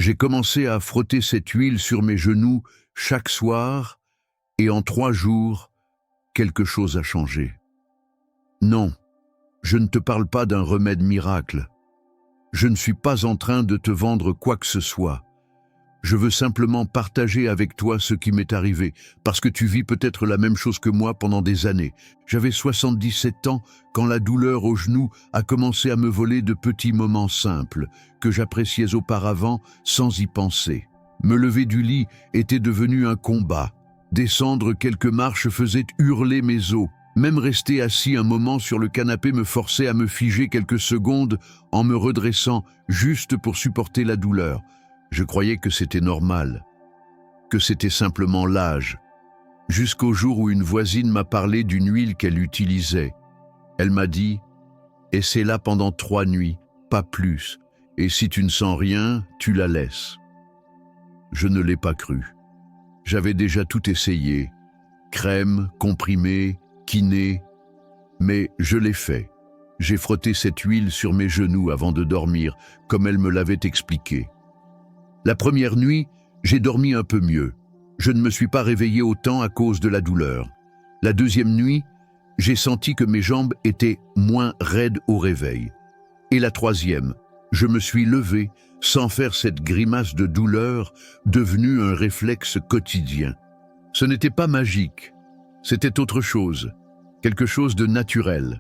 J'ai commencé à frotter cette huile sur mes genoux chaque soir et en 3 jours, quelque chose a changé. Non, je ne te parle pas d'un remède miracle. Je ne suis pas en train de te vendre quoi que ce soit. Je veux simplement partager avec toi ce qui m'est arrivé, parce que tu vis peut-être la même chose que moi pendant des années. J'avais 77 ans quand la douleur au genou a commencé à me voler de petits moments simples, que j'appréciais auparavant sans y penser. Me lever du lit était devenu un combat. Descendre quelques marches faisait hurler mes os. Même rester assis un moment sur le canapé me forçait à me figer quelques secondes en me redressant juste pour supporter la douleur. Je croyais que c'était normal, que c'était simplement l'âge, jusqu'au jour où une voisine m'a parlé d'une huile qu'elle utilisait. Elle m'a dit « Essaie-la pendant 3 nuits, pas plus, et si tu ne sens rien, tu la laisses. » Je ne l'ai pas cru. J'avais déjà tout essayé, crème, comprimé, kiné, mais je l'ai fait. J'ai frotté cette huile sur mes genoux avant de dormir, comme elle me l'avait expliqué. La première nuit, j'ai dormi un peu mieux. Je ne me suis pas réveillé autant à cause de la douleur. La deuxième nuit, j'ai senti que mes jambes étaient moins raides au réveil. Et la troisième, je me suis levé sans faire cette grimace de douleur devenue un réflexe quotidien. Ce n'était pas magique, c'était autre chose, quelque chose de naturel,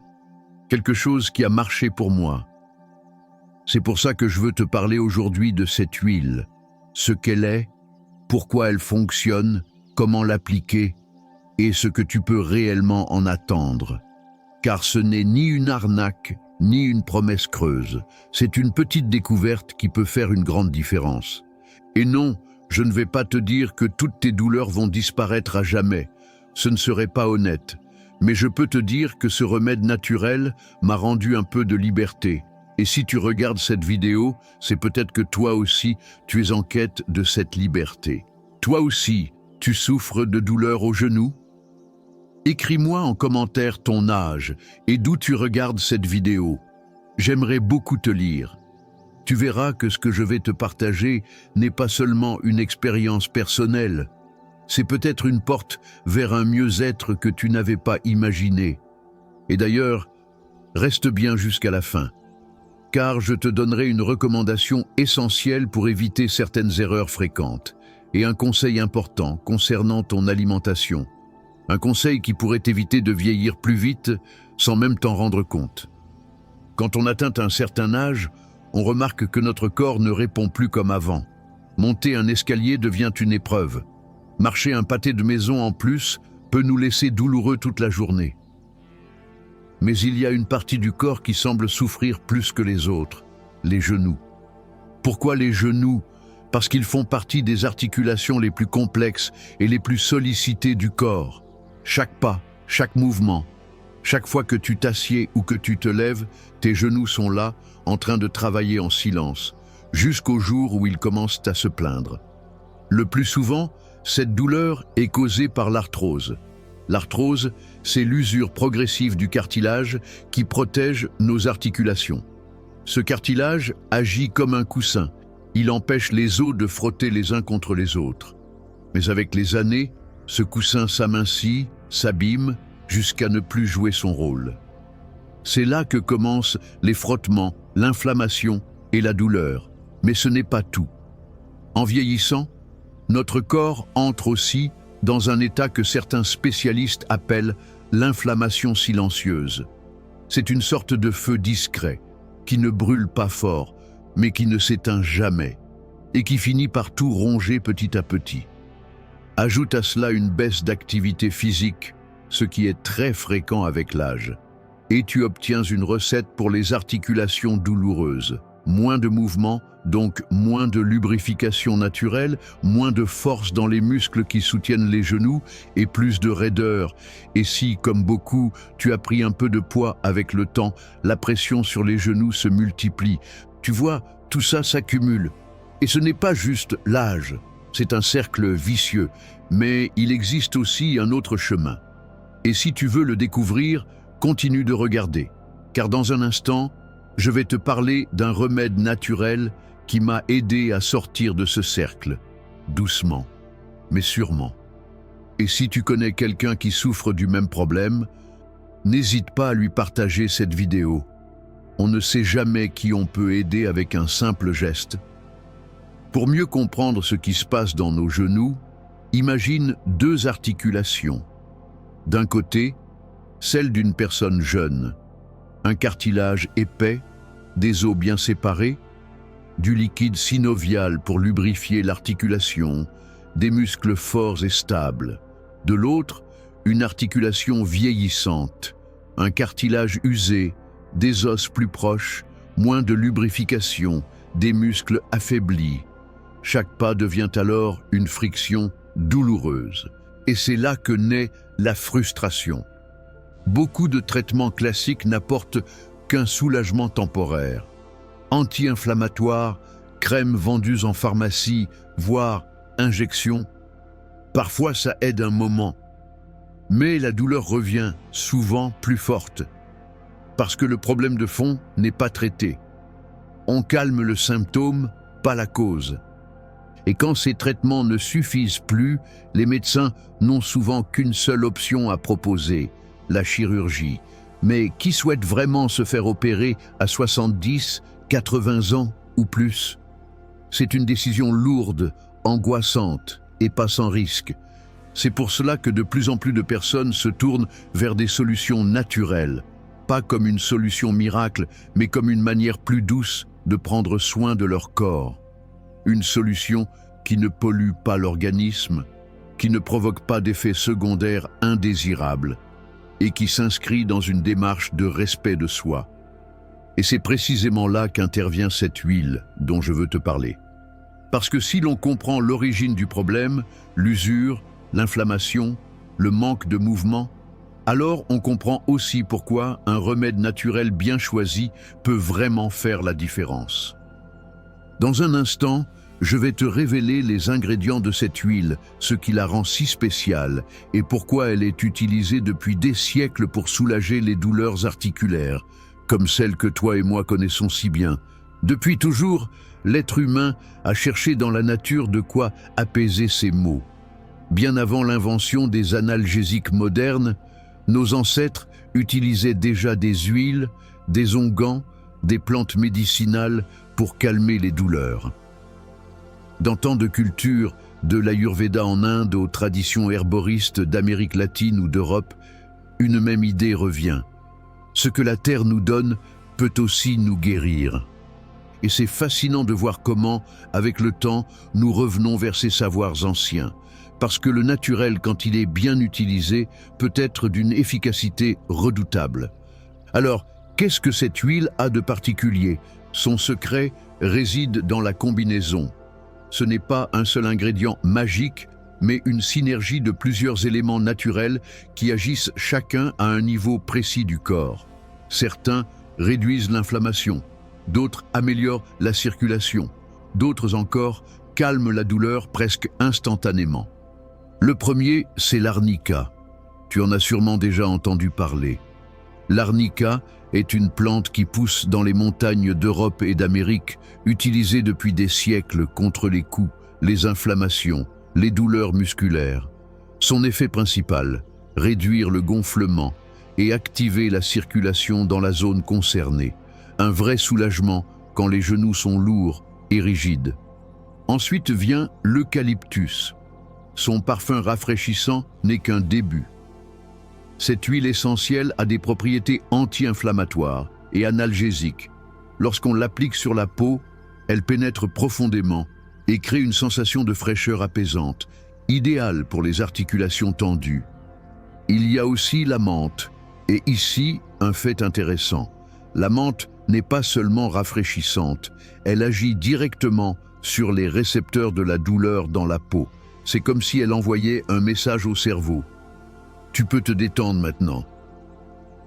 quelque chose qui a marché pour moi. C'est pour ça que je veux te parler aujourd'hui de cette huile, ce qu'elle est, pourquoi elle fonctionne, comment l'appliquer et ce que tu peux réellement en attendre. Car ce n'est ni une arnaque, ni une promesse creuse. C'est une petite découverte qui peut faire une grande différence. Et non, je ne vais pas te dire que toutes tes douleurs vont disparaître à jamais. Ce ne serait pas honnête. Mais je peux te dire que ce remède naturel m'a rendu un peu de liberté. Et si tu regardes cette vidéo, c'est peut-être que toi aussi, tu es en quête de cette liberté. Toi aussi, tu souffres de douleurs au genou? Écris-moi en commentaire ton âge et d'où tu regardes cette vidéo. J'aimerais beaucoup te lire. Tu verras que ce que je vais te partager n'est pas seulement une expérience personnelle. C'est peut-être une porte vers un mieux-être que tu n'avais pas imaginé. Et d'ailleurs, reste bien jusqu'à la fin, car je te donnerai une recommandation essentielle pour éviter certaines erreurs fréquentes et un conseil important concernant ton alimentation. Un conseil qui pourrait t'éviter de vieillir plus vite sans même t'en rendre compte. Quand on atteint un certain âge, on remarque que notre corps ne répond plus comme avant. Monter un escalier devient une épreuve. Marcher un pâté de maison en plus peut nous laisser douloureux toute la journée. Mais il y a une partie du corps qui semble souffrir plus que les autres, les genoux. Pourquoi les genoux? Parce qu'ils font partie des articulations les plus complexes et les plus sollicitées du corps. Chaque pas, chaque mouvement, chaque fois que tu t'assieds ou que tu te lèves, tes genoux sont là, en train de travailler en silence, jusqu'au jour où ils commencent à se plaindre. Le plus souvent, cette douleur est causée par l'arthrose. L'arthrose, c'est l'usure progressive du cartilage qui protège nos articulations. Ce cartilage agit comme un coussin. Il empêche les os de frotter les uns contre les autres. Mais avec les années, ce coussin s'amincit, s'abîme, jusqu'à ne plus jouer son rôle. C'est là que commencent les frottements, l'inflammation et la douleur. Mais ce n'est pas tout. En vieillissant, notre corps entre aussi dans un état que certains spécialistes appellent l'inflammation silencieuse. C'est une sorte de feu discret, qui ne brûle pas fort, mais qui ne s'éteint jamais, et qui finit par tout ronger petit à petit. Ajoute à cela une baisse d'activité physique, ce qui est très fréquent avec l'âge, et tu obtiens une recette pour les articulations douloureuses. Moins de mouvement, donc moins de lubrification naturelle, moins de force dans les muscles qui soutiennent les genoux et plus de raideur. Et si, comme beaucoup, tu as pris un peu de poids avec le temps, la pression sur les genoux se multiplie. Tu vois, tout ça s'accumule. Et ce n'est pas juste l'âge, c'est un cercle vicieux, mais il existe aussi un autre chemin. Et si tu veux le découvrir, continue de regarder, car dans un instant, je vais te parler d'un remède naturel qui m'a aidé à sortir de ce cercle, doucement, mais sûrement. Et si tu connais quelqu'un qui souffre du même problème, n'hésite pas à lui partager cette vidéo. On ne sait jamais qui on peut aider avec un simple geste. Pour mieux comprendre ce qui se passe dans nos genoux, imagine deux articulations. D'un côté, celle d'une personne jeune, un cartilage épais, des os bien séparés, du liquide synovial pour lubrifier l'articulation, des muscles forts et stables. De l'autre, une articulation vieillissante, un cartilage usé, des os plus proches, moins de lubrification, des muscles affaiblis. Chaque pas devient alors une friction douloureuse. Et c'est là que naît la frustration. Beaucoup de traitements classiques n'apportent qu'un soulagement temporaire. Anti-inflammatoires, crèmes vendues en pharmacie, voire injections. Parfois ça aide un moment, mais la douleur revient, souvent plus forte, parce que le problème de fond n'est pas traité. On calme le symptôme, pas la cause. Et quand ces traitements ne suffisent plus, les médecins n'ont souvent qu'une seule option à proposer, la chirurgie. Mais qui souhaite vraiment se faire opérer à 70, 80 ans ou plus? C'est une décision lourde, angoissante et pas sans risque. C'est pour cela que de plus en plus de personnes se tournent vers des solutions naturelles, pas comme une solution miracle, mais comme une manière plus douce de prendre soin de leur corps. Une solution qui ne pollue pas l'organisme, qui ne provoque pas d'effets secondaires indésirables et qui s'inscrit dans une démarche de respect de soi. Et c'est précisément là qu'intervient cette huile dont je veux te parler. Parce que si l'on comprend l'origine du problème, l'usure, l'inflammation, le manque de mouvement, alors on comprend aussi pourquoi un remède naturel bien choisi peut vraiment faire la différence. Dans un instant, je vais te révéler les ingrédients de cette huile, ce qui la rend si spéciale et pourquoi elle est utilisée depuis des siècles pour soulager les douleurs articulaires, comme celles que toi et moi connaissons si bien. Depuis toujours, l'être humain a cherché dans la nature de quoi apaiser ses maux. Bien avant l'invention des analgésiques modernes, nos ancêtres utilisaient déjà des huiles, des onguents, des plantes médicinales pour calmer les douleurs. Dans tant de cultures, de l'Ayurveda en Inde aux traditions herboristes d'Amérique latine ou d'Europe, une même idée revient. Ce que la terre nous donne peut aussi nous guérir. Et c'est fascinant de voir comment, avec le temps, nous revenons vers ces savoirs anciens. Parce que le naturel, quand il est bien utilisé, peut être d'une efficacité redoutable. Alors, qu'est-ce que cette huile a de particulier? Son secret réside dans la combinaison. Ce n'est pas un seul ingrédient magique, mais une synergie de plusieurs éléments naturels qui agissent chacun à un niveau précis du corps. Certains réduisent l'inflammation, d'autres améliorent la circulation, d'autres encore calment la douleur presque instantanément. Le premier, c'est l'arnica. Tu en as sûrement déjà entendu parler. L'arnica est une plante qui pousse dans les montagnes d'Europe et d'Amérique, utilisée depuis des siècles contre les coups, les inflammations, les douleurs musculaires. Son effet principal, réduire le gonflement et activer la circulation dans la zone concernée. Un vrai soulagement quand les genoux sont lourds et rigides. Ensuite vient l'eucalyptus. Son parfum rafraîchissant n'est qu'un début. Cette huile essentielle a des propriétés anti-inflammatoires et analgésiques. Lorsqu'on l'applique sur la peau, elle pénètre profondément et crée une sensation de fraîcheur apaisante, idéale pour les articulations tendues. Il y a aussi la menthe, et ici, un fait intéressant. La menthe n'est pas seulement rafraîchissante, elle agit directement sur les récepteurs de la douleur dans la peau. C'est comme si elle envoyait un message au cerveau. Tu peux te détendre maintenant.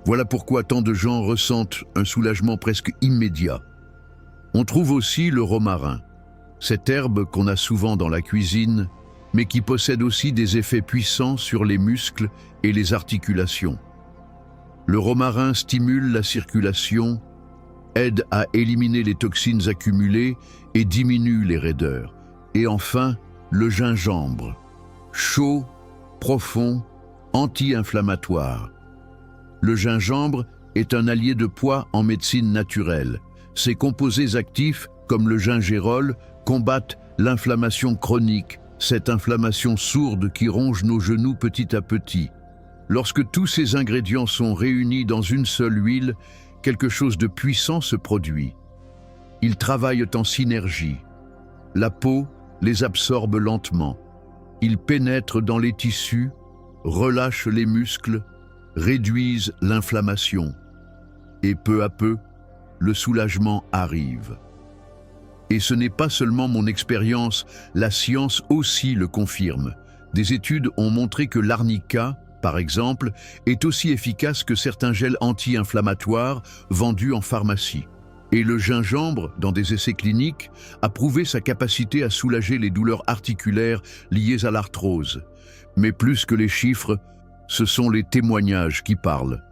Voilà pourquoi tant de gens ressentent un soulagement presque immédiat. On trouve aussi le romarin, cette herbe qu'on a souvent dans la cuisine, mais qui possède aussi des effets puissants sur les muscles et les articulations. Le romarin stimule la circulation, aide à éliminer les toxines accumulées et diminue les raideurs. Et enfin, le gingembre. Chaud, profond, anti-inflammatoire. Le gingembre est un allié de poids en médecine naturelle. Ses composés actifs, comme le gingérol, combattent l'inflammation chronique, cette inflammation sourde qui ronge nos genoux petit à petit. Lorsque tous ces ingrédients sont réunis dans une seule huile, quelque chose de puissant se produit. Ils travaillent en synergie. La peau les absorbe lentement. Ils pénètrent dans les tissus, relâchent les muscles, réduisent l'inflammation. Et peu à peu, le soulagement arrive. Et ce n'est pas seulement mon expérience, la science aussi le confirme. Des études ont montré que l'arnica, par exemple, est aussi efficace que certains gels anti-inflammatoires vendus en pharmacie. Et le gingembre, dans des essais cliniques, a prouvé sa capacité à soulager les douleurs articulaires liées à l'arthrose. Mais plus que les chiffres, ce sont les témoignages qui parlent.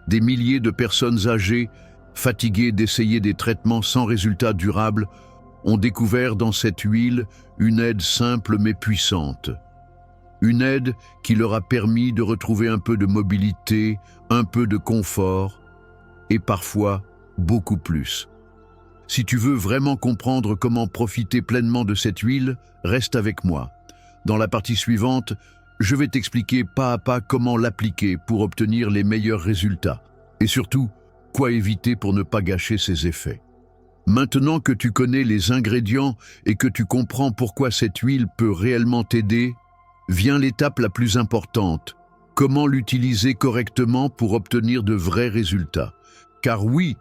Des milliers de personnes âgées, fatiguées d'essayer des traitements sans résultat durable, ont découvert dans cette huile une aide simple mais puissante. Une aide qui leur a permis de retrouver un peu de mobilité, un peu de confort, et parfois beaucoup plus. Si tu veux vraiment comprendre comment profiter pleinement de cette huile, reste avec moi. Dans la partie suivante, je vais t'expliquer pas à pas comment l'appliquer pour obtenir les meilleurs résultats. Et surtout, quoi éviter pour ne pas gâcher ses effets. Maintenant que tu connais les ingrédients et que tu comprends pourquoi cette huile peut réellement t'aider, vient l'étape la plus importante. Comment l'utiliser correctement pour obtenir de vrais résultats. Car oui,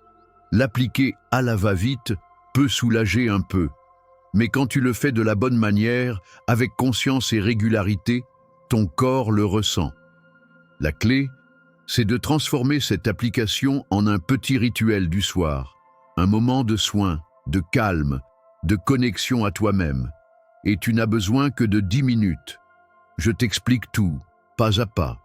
l'appliquer à la va-vite peut soulager un peu. Mais quand tu le fais de la bonne manière, avec conscience et régularité, ton corps le ressent. La clé, c'est de transformer cette application en un petit rituel du soir, un moment de soin, de calme, de connexion à toi-même. Et tu n'as besoin que de 10 minutes. Je t'explique tout, pas à pas.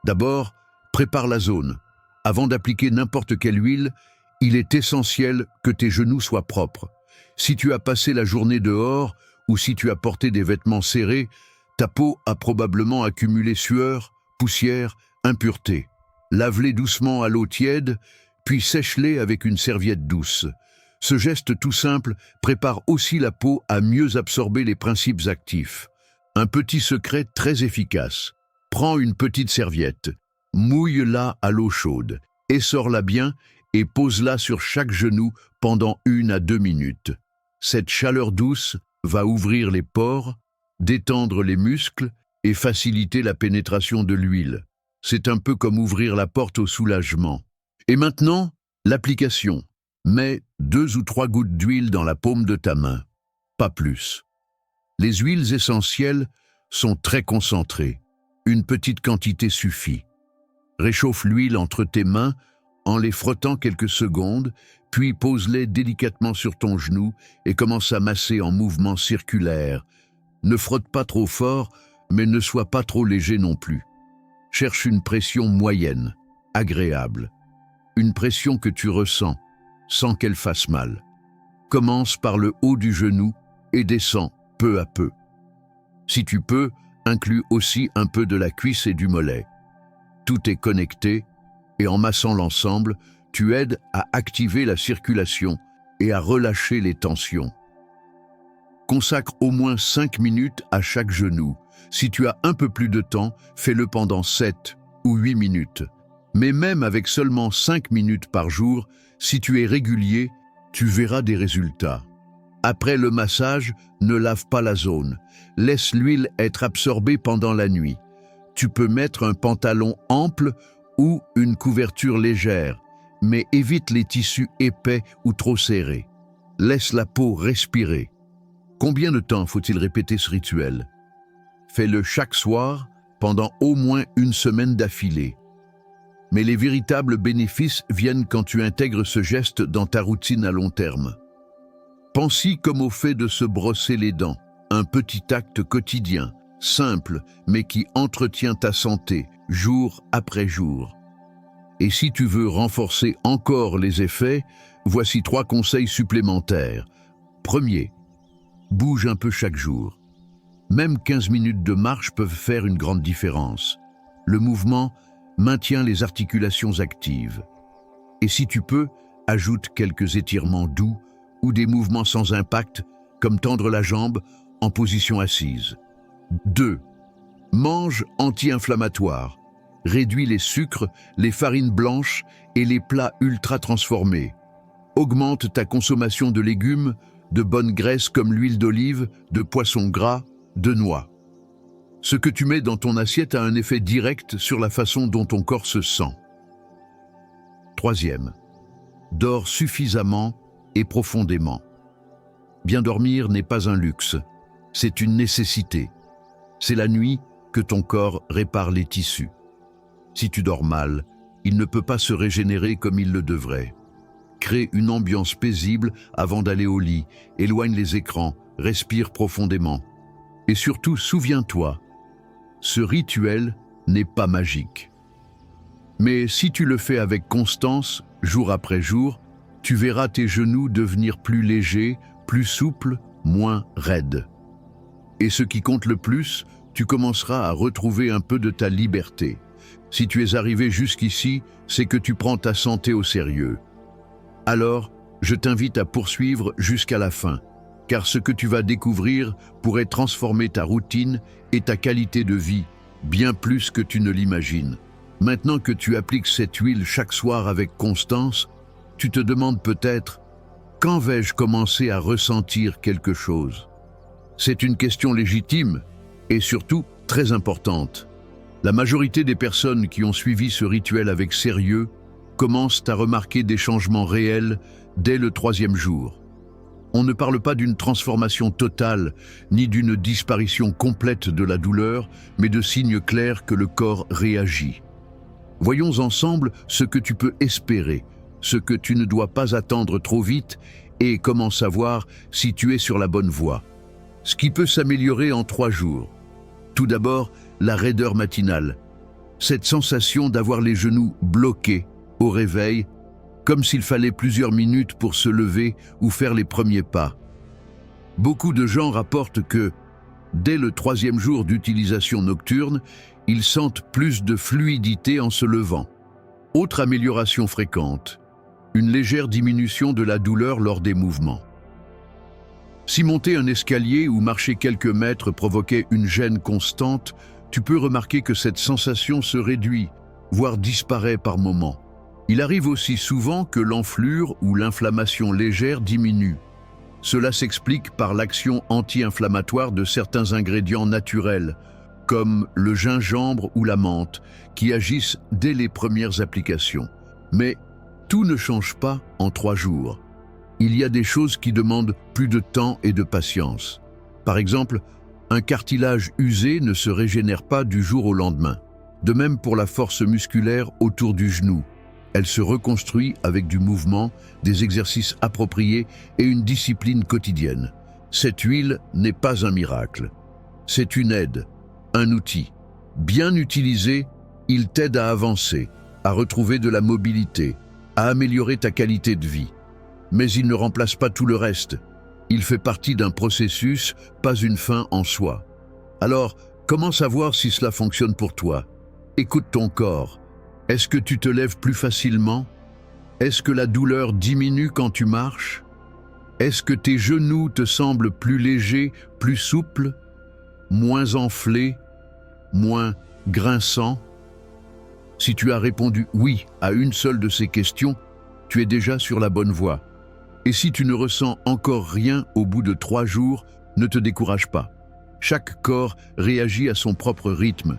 D'abord, prépare la zone. Avant d'appliquer n'importe quelle huile, il est essentiel que tes genoux soient propres. Si tu as passé la journée dehors ou si tu as porté des vêtements serrés, ta peau a probablement accumulé sueur, poussière, impureté. Lave-les doucement à l'eau tiède, puis sèche-les avec une serviette douce. Ce geste tout simple prépare aussi la peau à mieux absorber les principes actifs. Un petit secret très efficace. Prends une petite serviette, mouille-la à l'eau chaude, essore-la bien et pose-la sur chaque genou pendant 1 à 2 minutes. Cette chaleur douce va ouvrir les pores, détendre les muscles et faciliter la pénétration de l'huile. C'est un peu comme ouvrir la porte au soulagement. Et maintenant, l'application. Mets 2 ou 3 gouttes d'huile dans la paume de ta main, pas plus. Les huiles essentielles sont très concentrées. Une petite quantité suffit. Réchauffe l'huile entre tes mains en les frottant quelques secondes, puis pose-les délicatement sur ton genou et commence à masser en mouvement circulaire. Ne frotte pas trop fort, mais ne sois pas trop léger non plus. Cherche une pression moyenne, agréable. Une pression que tu ressens, sans qu'elle fasse mal. Commence par le haut du genou et descends peu à peu. Si tu peux, inclus aussi un peu de la cuisse et du mollet. Tout est connecté et en massant l'ensemble, tu aides à activer la circulation et à relâcher les tensions. Consacre au moins 5 minutes à chaque genou. Si tu as un peu plus de temps, fais-le pendant 7 ou 8 minutes. Mais même avec seulement 5 minutes par jour, si tu es régulier, tu verras des résultats. Après le massage, ne lave pas la zone. Laisse l'huile être absorbée pendant la nuit. Tu peux mettre un pantalon ample ou une couverture légère, mais évite les tissus épais ou trop serrés. Laisse la peau respirer. Combien de temps faut-il répéter ce rituel? Fais-le chaque soir pendant au moins 1 semaine d'affilée. Mais les véritables bénéfices viennent quand tu intègres ce geste dans ta routine à long terme. Pense-y comme au fait de se brosser les dents, un petit acte quotidien, simple, mais qui entretient ta santé, jour après jour. Et si tu veux renforcer encore les effets, voici 3 conseils supplémentaires. Premier, bouge un peu chaque jour. Même 15 minutes de marche peuvent faire une grande différence. Le mouvement maintient les articulations actives. Et si tu peux, ajoute quelques étirements doux ou des mouvements sans impact, comme tendre la jambe en position assise. 2. Mange anti-inflammatoire. Réduis les sucres, les farines blanches et les plats ultra transformés. Augmente ta consommation de légumes, de bonnes graisses comme l'huile d'olive, de poisson gras, de noix. Ce que tu mets dans ton assiette a un effet direct sur la façon dont ton corps se sent. 3. Dors suffisamment et profondément. Bien dormir n'est pas un luxe, c'est une nécessité. C'est la nuit que ton corps répare les tissus. Si tu dors mal, il ne peut pas se régénérer comme il le devrait. Crée une ambiance paisible avant d'aller au lit, éloigne les écrans, respire profondément. Et surtout, souviens-toi, ce rituel n'est pas magique. Mais si tu le fais avec constance, jour après jour, tu verras tes genoux devenir plus légers, plus souples, moins raides. Et ce qui compte le plus, tu commenceras à retrouver un peu de ta liberté. Si tu es arrivé jusqu'ici, c'est que tu prends ta santé au sérieux. Alors, je t'invite à poursuivre jusqu'à la fin, car ce que tu vas découvrir pourrait transformer ta routine et ta qualité de vie, bien plus que tu ne l'imagines. Maintenant que tu appliques cette huile chaque soir avec constance, tu te demandes peut-être « Quand vais-je commencer à ressentir quelque chose ?» C'est une question légitime et surtout très importante. La majorité des personnes qui ont suivi ce rituel avec sérieux commencent à remarquer des changements réels dès le 3e jour. On ne parle pas d'une transformation totale, ni d'une disparition complète de la douleur, mais de signes clairs que le corps réagit. Voyons ensemble ce que tu peux espérer, ce que tu ne dois pas attendre trop vite et comment savoir si tu es sur la bonne voie. Ce qui peut s'améliorer en 3 jours. Tout d'abord, la raideur matinale. Cette sensation d'avoir les genoux bloqués au réveil, comme s'il fallait plusieurs minutes pour se lever ou faire les premiers pas. Beaucoup de gens rapportent que, dès le 3e jour d'utilisation nocturne, ils sentent plus de fluidité en se levant. Autre amélioration fréquente, une légère diminution de la douleur lors des mouvements. Si monter un escalier ou marcher quelques mètres provoquait une gêne constante, tu peux remarquer que cette sensation se réduit, voire disparaît par moments. Il arrive aussi souvent que l'enflure ou l'inflammation légère diminue. Cela s'explique par l'action anti-inflammatoire de certains ingrédients naturels, comme le gingembre ou la menthe, qui agissent dès les premières applications. Mais tout ne change pas en 3 jours. Il y a des choses qui demandent plus de temps et de patience. Par exemple, un cartilage usé ne se régénère pas du jour au lendemain. De même pour la force musculaire autour du genou. Elle se reconstruit avec du mouvement, des exercices appropriés et une discipline quotidienne. Cette huile n'est pas un miracle. C'est une aide, un outil. Bien utilisé, il t'aide à avancer, à retrouver de la mobilité, à améliorer ta qualité de vie. Mais il ne remplace pas tout le reste. Il fait partie d'un processus, pas une fin en soi. Alors, comment savoir si cela fonctionne pour toi? Écoute ton corps. Est-ce que tu te lèves plus facilement? Est-ce que la douleur diminue quand tu marches? Est-ce que tes genoux te semblent plus légers, plus souples, moins enflés, moins grinçants? Si tu as répondu oui à une seule de ces questions, tu es déjà sur la bonne voie. Et si tu ne ressens encore rien au bout de 3 jours, ne te décourage pas. Chaque corps réagit à son propre rythme.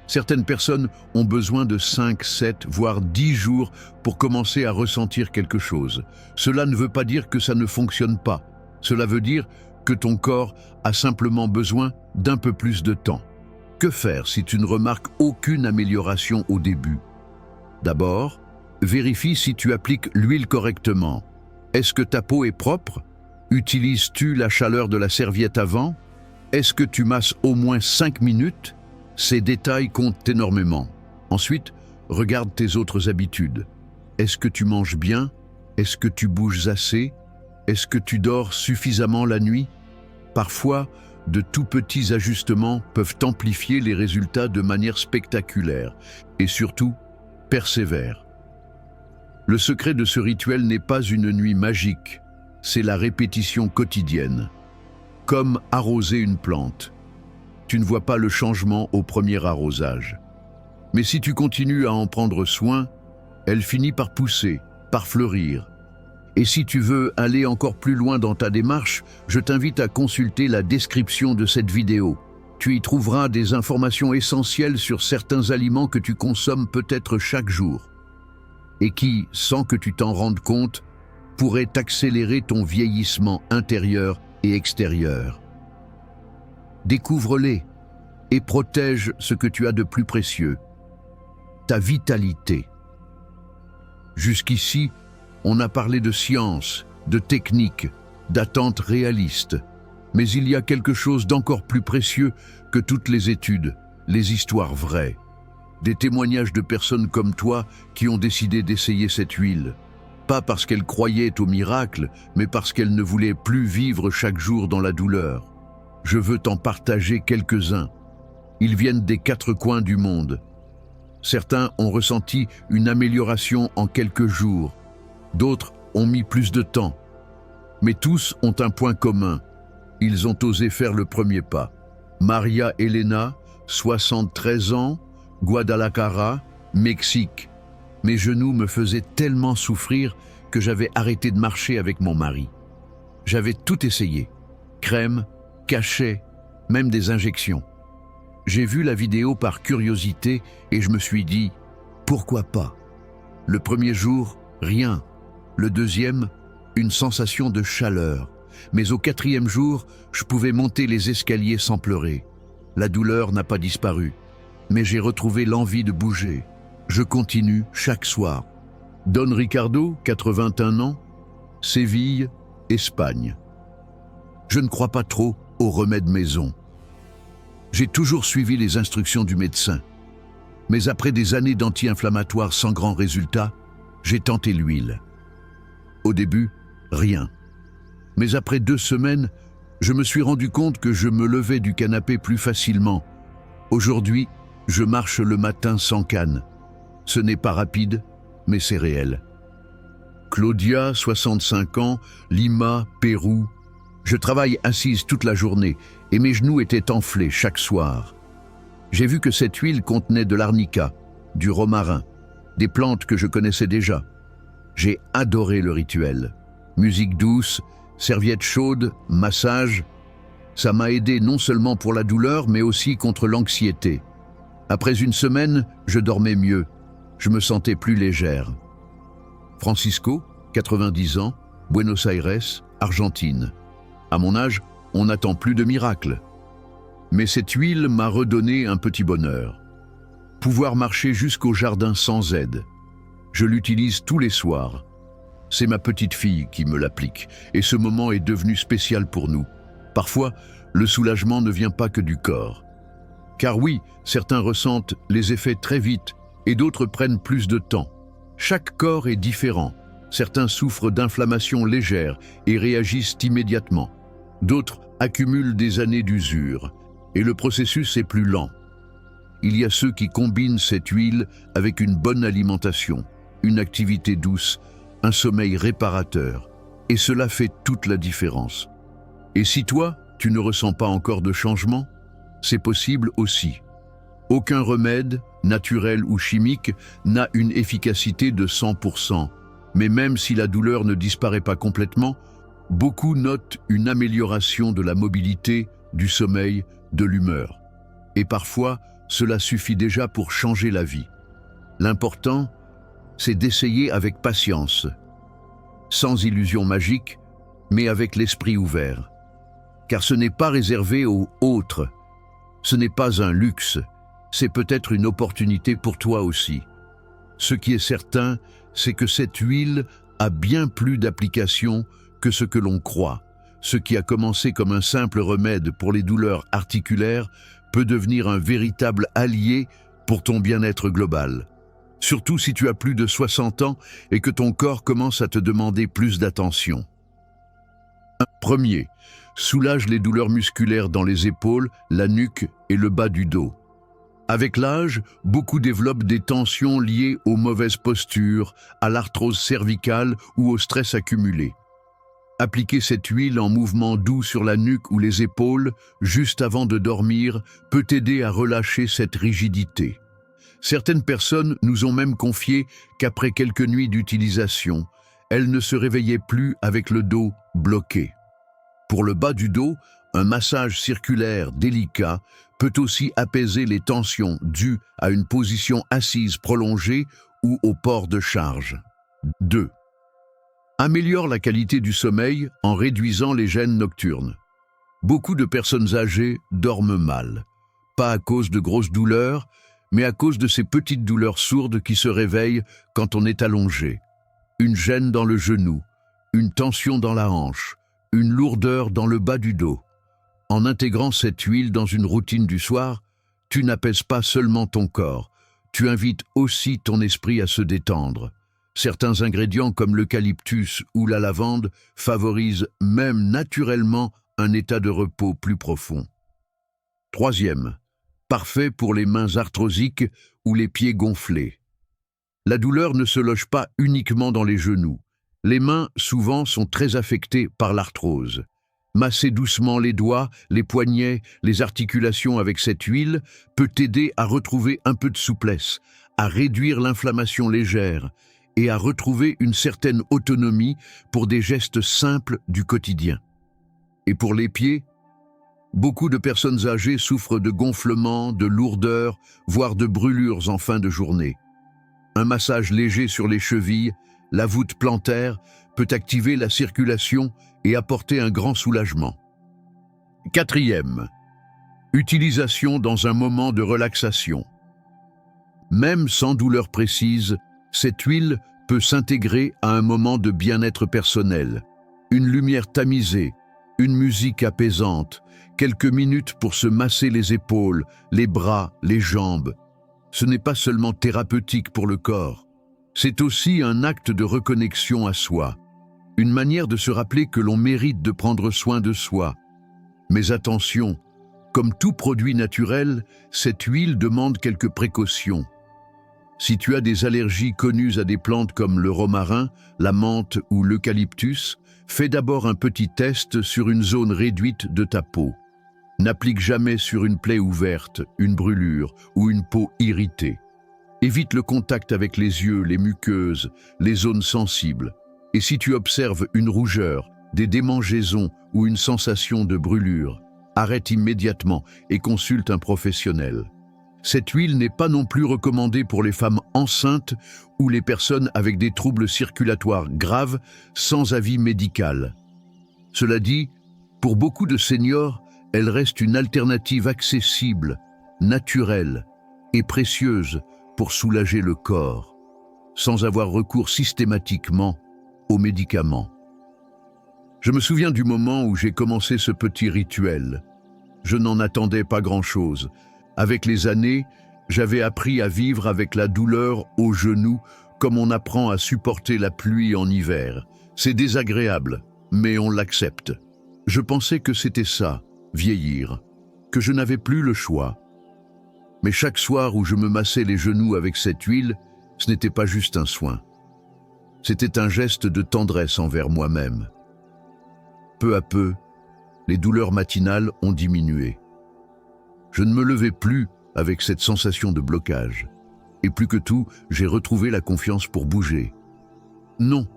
Certaines personnes ont besoin de 5, 7, voire 10 jours pour commencer à ressentir quelque chose. Cela ne veut pas dire que ça ne fonctionne pas. Cela veut dire que ton corps a simplement besoin d'un peu plus de temps. Que faire si tu ne remarques aucune amélioration au début? D'abord, vérifie si tu appliques l'huile correctement. Est-ce que ta peau est propre? Utilises-tu la chaleur de la serviette avant? Est-ce que tu masses au moins 5 minutes? Ces détails comptent énormément. Ensuite, Regarde tes autres habitudes. Est-ce que tu manges bien? Est-ce que tu bouges assez? Est-ce que tu dors suffisamment la nuit? Parfois, de tout petits ajustements peuvent amplifier les résultats de manière spectaculaire. Et surtout, persévère. Le secret de ce rituel n'est pas une nuit magique, c'est la répétition quotidienne. Comme arroser une plante. Tu ne vois pas le changement au premier arrosage. Mais si tu continues à en prendre soin, elle finit par pousser, par fleurir. Et si tu veux aller encore plus loin dans ta démarche, je t'invite à consulter la description de cette vidéo. Tu y trouveras des informations essentielles sur certains aliments que tu consommes peut-être chaque jour et qui, sans que tu t'en rendes compte, pourraient accélérer ton vieillissement intérieur et extérieur. Découvre-les et protège ce que tu as de plus précieux, ta vitalité. Jusqu'ici, on a parlé de science, de technique, d'attentes réalistes. Mais il y a quelque chose d'encore plus précieux que toutes les études, les histoires vraies. Des témoignages de personnes comme toi qui ont décidé d'essayer cette huile. Pas parce qu'elles croyaient au miracle, mais parce qu'elles ne voulaient plus vivre chaque jour dans la douleur. Je veux t'en partager quelques-uns. Ils viennent des 4 coins du monde. Certains ont ressenti une amélioration en quelques jours. D'autres ont mis plus de temps. Mais tous ont un point commun. Ils ont osé faire le premier pas. Maria Elena, 73 ans, Guadalajara, Mexique. Mes genoux me faisaient tellement souffrir que j'avais arrêté de marcher avec mon mari. J'avais tout essayé. Crème, cachet, même des injections. J'ai vu la vidéo par curiosité et je me suis dit, pourquoi pas? Le premier jour, rien. Le deuxième, une sensation de chaleur. Mais au 4e jour, je pouvais monter les escaliers sans pleurer. La douleur n'a pas disparu, mais j'ai retrouvé l'envie de bouger. Je continue chaque soir. Don Ricardo, 81 ans, Séville, Espagne. Je ne crois pas trop aux remèdes maison. J'ai toujours suivi les instructions du médecin. Mais après des années d'anti-inflammatoires sans grand résultat, j'ai tenté l'huile. Au début, rien. Mais après 2 semaines, je me suis rendu compte que je me levais du canapé plus facilement. Aujourd'hui, je marche le matin sans canne. Ce n'est pas rapide, mais c'est réel. Claudia, 65 ans, Lima, Pérou. Je travaille assise toute la journée et mes genoux étaient enflés chaque soir. J'ai vu que cette huile contenait de l'arnica, du romarin, des plantes que je connaissais déjà. J'ai adoré le rituel. Musique douce, serviette chaude, massage. Ça m'a aidé non seulement pour la douleur, mais aussi contre l'anxiété. Après 1 semaine, je dormais mieux. Je me sentais plus légère. Francisco, 90 ans, Buenos Aires, Argentine. À mon âge, on n'attend plus de miracles. Mais cette huile m'a redonné un petit bonheur. Pouvoir marcher jusqu'au jardin sans aide. Je l'utilise tous les soirs. C'est ma petite fille qui me l'applique, et ce moment est devenu spécial pour nous. Parfois, le soulagement ne vient pas que du corps. Car oui, certains ressentent les effets très vite, et d'autres prennent plus de temps. Chaque corps est différent. Certains souffrent d'inflammations légères et réagissent immédiatement. D'autres accumulent des années d'usure, et le processus est plus lent. Il y a ceux qui combinent cette huile avec une bonne alimentation, une activité douce, un sommeil réparateur, et cela fait toute la différence. Et si toi, tu ne ressens pas encore de changement, c'est possible aussi. Aucun remède, naturel ou chimique, n'a une efficacité de 100%, mais même si la douleur ne disparaît pas complètement, beaucoup notent une amélioration de la mobilité, du sommeil, de l'humeur. Et parfois, cela suffit déjà pour changer la vie. L'important, c'est d'essayer avec patience, sans illusion magique, mais avec l'esprit ouvert. Car ce n'est pas réservé aux autres, ce n'est pas un luxe, c'est peut-être une opportunité pour toi aussi. Ce qui est certain, c'est que cette huile a bien plus d'applications que ce que l'on croit. Ce qui a commencé comme un simple remède pour les douleurs articulaires peut devenir un véritable allié pour ton bien-être global. surtout si tu as plus de 60 ans et que ton corps commence à te demander plus d'attention. Premier, soulage les douleurs musculaires dans les épaules, la nuque et le bas du dos. Avec l'âge, beaucoup développent des tensions liées aux mauvaises postures, à l'arthrose cervicale ou au stress accumulé. Appliquer cette huile en mouvement doux sur la nuque ou les épaules, juste avant de dormir, peut t'aider à relâcher cette rigidité. Certaines personnes nous ont même confié qu'après quelques nuits d'utilisation, elles ne se réveillaient plus avec le dos bloqué. Pour le bas du dos, un massage circulaire délicat peut aussi apaiser les tensions dues à une position assise prolongée ou au port de charge. 2. Améliore la qualité du sommeil en réduisant les gênes nocturnes. Beaucoup de personnes âgées dorment mal, pas à cause de grosses douleurs, mais à cause de ces petites douleurs sourdes qui se réveillent quand on est allongé. Une gêne dans le genou, une tension dans la hanche, une lourdeur dans le bas du dos. En intégrant cette huile dans une routine du soir, tu n'apaises pas seulement ton corps, tu invites aussi ton esprit à se détendre. Certains ingrédients comme l'eucalyptus ou la lavande favorisent même naturellement un état de repos plus profond. Troisième, parfait pour les mains arthrosiques ou les pieds gonflés. La douleur ne se loge pas uniquement dans les genoux. Les mains, souvent, sont très affectées par l'arthrose. Masser doucement les doigts, les poignets, les articulations avec cette huile peut t'aider à retrouver un peu de souplesse, à réduire l'inflammation légère et à retrouver une certaine autonomie pour des gestes simples du quotidien. Et pour les pieds, beaucoup de personnes âgées souffrent de gonflements, de lourdeurs, voire de brûlures en fin de journée. Un massage léger sur les chevilles, la voûte plantaire, peut activer la circulation et apporter un grand soulagement. Quatrième, utilisation dans un moment de relaxation. Même sans douleur précise, cette huile peut s'intégrer à un moment de bien-être personnel. Une lumière tamisée, une musique apaisante, quelques minutes pour se masser les épaules, les bras, les jambes. Ce n'est pas seulement thérapeutique pour le corps, c'est aussi un acte de reconnexion à soi. Une manière de se rappeler que l'on mérite de prendre soin de soi. Mais attention, comme tout produit naturel, cette huile demande quelques précautions. Si tu as des allergies connues à des plantes comme le romarin, la menthe ou l'eucalyptus, fais d'abord un petit test sur une zone réduite de ta peau. N'applique jamais sur une plaie ouverte, une brûlure ou une peau irritée. Évite le contact avec les yeux, les muqueuses, les zones sensibles. Et si tu observes une rougeur, des démangeaisons ou une sensation de brûlure, arrête immédiatement et consulte un professionnel. Cette huile n'est pas non plus recommandée pour les femmes enceintes ou les personnes avec des troubles circulatoires graves sans avis médical. Cela dit, pour beaucoup de seniors, elle reste une alternative accessible, naturelle et précieuse pour soulager le corps, sans avoir recours systématiquement aux médicaments. Je me souviens du moment où j'ai commencé ce petit rituel. Je n'en attendais pas grand-chose. Avec les années, j'avais appris à vivre avec la douleur au genou comme on apprend à supporter la pluie en hiver. C'est désagréable, mais on l'accepte. Je pensais que c'était ça, vieillir, que je n'avais plus le choix. Mais chaque soir où je me massais les genoux avec cette huile, ce n'était pas juste un soin. C'était un geste de tendresse envers moi-même. Peu à peu, les douleurs matinales ont diminué. Je ne me levais plus avec cette sensation de blocage. Et plus que tout, j'ai retrouvé la confiance pour bouger. Non,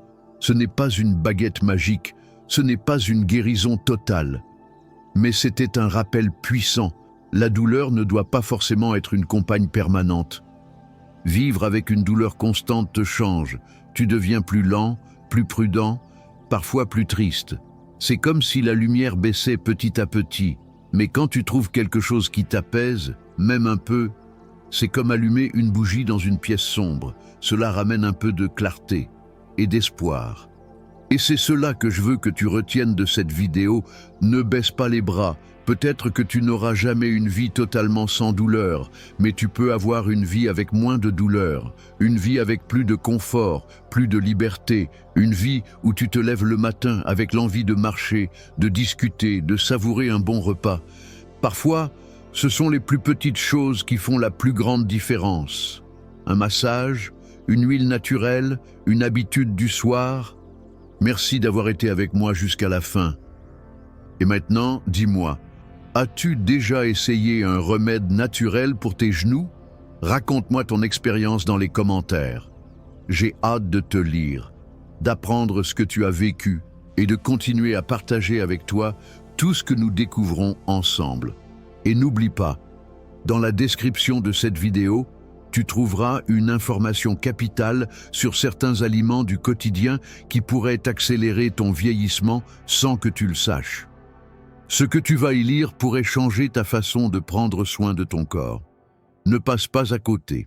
ce n'est pas une baguette magique, ce n'est pas une guérison totale. Mais c'était un rappel puissant. La douleur ne doit pas forcément être une compagne permanente. Vivre avec une douleur constante te change. Tu deviens plus lent, plus prudent, parfois plus triste. C'est comme si la lumière baissait petit à petit. Mais quand tu trouves quelque chose qui t'apaise, même un peu, c'est comme allumer une bougie dans une pièce sombre. Cela ramène un peu de clarté et d'espoir. Et c'est cela que je veux que tu retiennes de cette vidéo. Ne baisse pas les bras, Peut-être que tu n'auras jamais une vie totalement sans douleur, mais tu peux avoir une vie avec moins de douleur, une vie avec plus de confort, plus de liberté, une vie où tu te lèves le matin avec l'envie de marcher, de discuter, de savourer un bon repas. Parfois, ce sont les plus petites choses qui font la plus grande différence. Un massage, une huile naturelle, une habitude du soir. Merci d'avoir été avec moi jusqu'à la fin. Et maintenant, dis-moi, as-tu déjà essayé un remède naturel pour tes genoux? Raconte-moi ton expérience dans les commentaires. J'ai hâte de te lire, d'apprendre ce que tu as vécu et de continuer à partager avec toi tout ce que nous découvrons ensemble. Et n'oublie pas, dans la description de cette vidéo, tu trouveras une information capitale sur certains aliments du quotidien qui pourraient accélérer ton vieillissement sans que tu le saches. Ce que tu vas y lire pourrait changer ta façon de prendre soin de ton corps. Ne passe pas à côté.